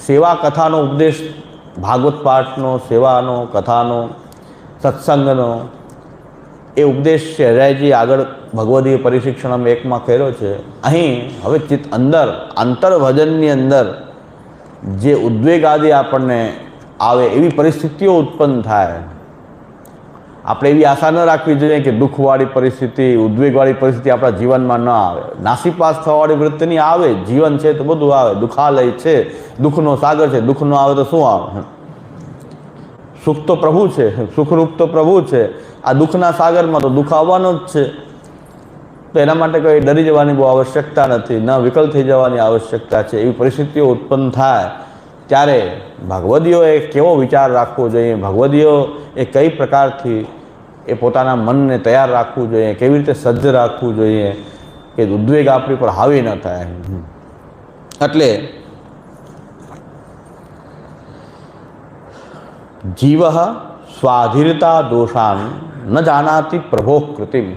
સેવા કથાનો ઉપદેશ, ભાગવત પાઠનો, સેવાનો, કથાનો, સત્સંગનો એ ઉપદેશ છે હરિરાયજી આગળ ભગવદીય પરિશિક્ષણમ 1માં કર્યો છે. અહીં હવે ચિત્ત અંદર આંતરભજનની અંદર જે ઉદ્વેગ આદિ આપણને આવે એવી પરિસ્થિતિઓ ઉત્પન્ન થાય. આપણે એવી આશા ન રાખવી જોઈએ કે દુઃખવાળી પરિસ્થિતિ, ઉદ્વેગવાળી પરિસ્થિતિ આપણા જીવનમાં ન આવે. નાસીપાસ થવાવાળી વૃત્તિની આવે. જીવન છે તો બધું આવે. દુઃખાલય છે, દુઃખનો સાગર છે, દુઃખ ન આવે તો શું આવે? સુખ તો પ્રભુ છે, સુખરૂપ તો પ્રભુ છે. આ દુઃખના સાગરમાં તો દુઃખ આવવાનું જ છે. તો એના માટે કોઈ ડરી જવાની બહુ આવશ્યકતા નથી, ન વિકલ થઈ જવાની આવશ્યકતા છે. એવી પરિસ્થિતિઓ ઉત્પન્ન થાય ત્યારે ભગવદીઓએ કેવો વિચાર રાખવો જોઈએ, ભગવદીઓ એ કઈ પ્રકારથી એ પોતાના મનને તૈયાર રાખવું જોઈએ, કેવી રીતે સજ્જ રાખવું જોઈએ કે ઉદ્વેગ આપણી પર હાવી ન થાય. એટલે જીવ સ્વાધીરતા દોષાન ન જાનાતિ પ્રભો કૃતિમ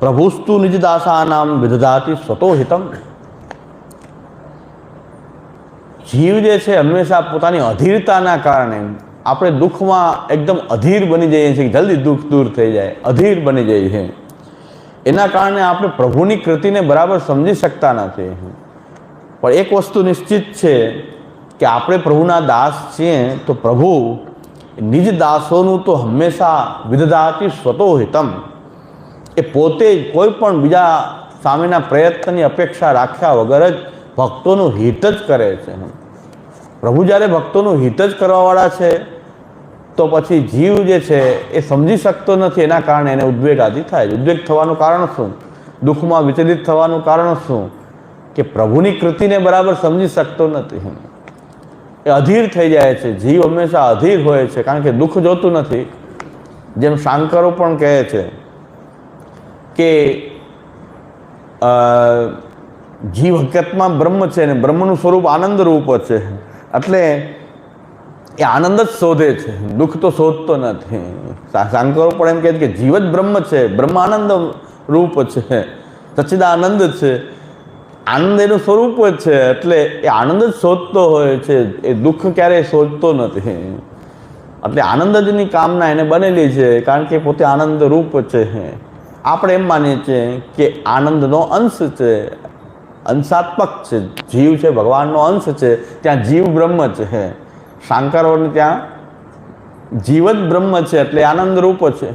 પ્રભુસ્તુ નિજ દાસાનામ વિદધાતિ સ્વતો હિતમ. જીવ જે છે હંમેશા પોતાની અધીરતાના કારણે આપણે દુઃખમાં એકદમ અધીર બની જઈએ છીએ, જલ્દી દુઃખ દૂર થઈ જાય, અધીર બની જઈએ છીએ. એના કારણે આપણે પ્રભુની કૃતિને બરાબર સમજી શકતા નથી. પણ એક વસ્તુ નિશ્ચિત છે કે આપણે પ્રભુના દાસ છીએ તો પ્રભુ નિજ દાસોનું તો હંમેશા વિદધાતિ સ્વતો હિતમ, એ પોતે જ કોઈ પણ બીજા સામેના પ્રયત્નની અપેક્ષા રાખ્યા વગર જ ભક્તોનું હિત જ કરે છે. પ્રભુ જ્યારે ભક્તોનું હિત જ કરવાવાળા છે તો પછી જીવ જે છે એ સમજી શકતો નથી. એના કારણે એને ઉદ્વેગ આદિ થાય. ઉદ્વેગ થવાનું કારણ શું? દુઃખમાં વિચલિત થવાનું કારણ શું? કે પ્રભુની કૃતિને બરાબર સમજી શકતો નથી. એ અધીર થઈ જાય છે. જીવ હંમેશા અધીર હોય છે કારણ કે દુઃખ જોતું નથી. જેમ શાંકરો પણ કહે છે કે જીવ હકીકતમાં બ્રહ્મ છે ને બ્રહ્મનું સ્વરૂપ આનંદ રૂપ છે. એટલે એ આનંદ જ શોધે છે, દુઃખ તો શોધતો નથી. શાંકરો પણ એમ કહે છે કે જીવ જ બ્રહ્મ છે, બ્રહ્મ આનંદ રૂપ છે, સચ્ચિદાનંદ છે, આનંદ એનું સ્વરૂપ જ છે. એટલે એ આનંદ જ શોધતો હોય છે, એ દુઃખ ક્યારેય શોધતો નથી. એટલે આનંદ જની કામના એને બનેલી છે કારણ કે પોતે આનંદ રૂપ છે. આપણે એમ માનીએ છીએ કે આનંદનો અંશ છે, અંશાત્મક છે. જીવ છે ભગવાનનો અંશ છે, ત્યાં જીવ બ્રહ્મ છે. શાંકરોને ત્યાં જીવ જ બ્રહ્મ છે એટલે આનંદ રૂપ છે.